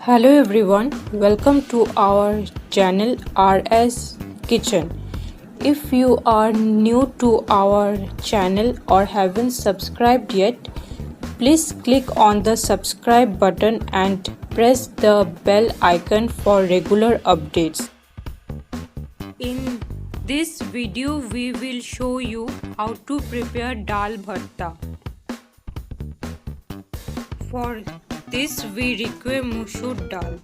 Hello everyone, welcome to our channel RS Kitchen. If you are new to our channel or haven't subscribed yet, please click on the subscribe button and press the bell icon for regular updates. In this video, we will show you how to prepare dal bharta. For this we require Musur dal.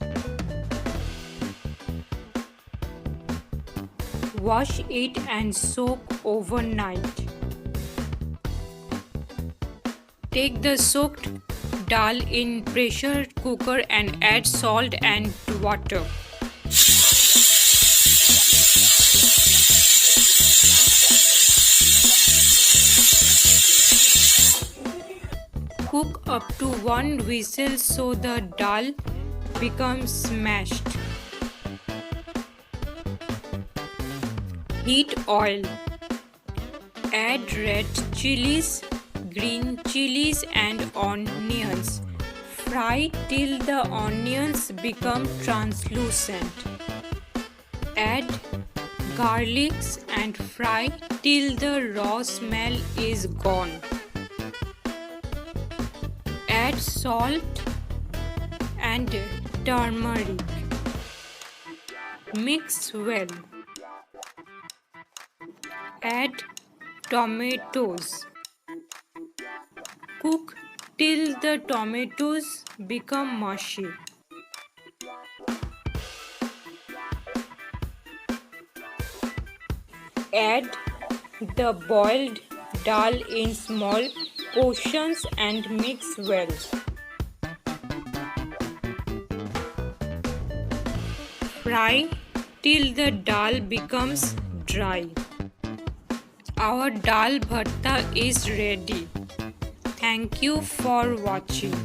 Wash it and soak overnight. Take the soaked dal in pressure cooker and add salt and water. Cook up to 1 whistle so the dal becomes smashed. Heat oil. Add red chilies, green chilies and onions. Fry till the onions become translucent. Add garlics and fry till the raw smell is gone. Add salt and turmeric. Mix well. Add tomatoes. Cook till the tomatoes become mushy. Add the boiled dal in small portions and mix well. Fry till the dal becomes dry. Our dal bharta is ready. Thank you for watching.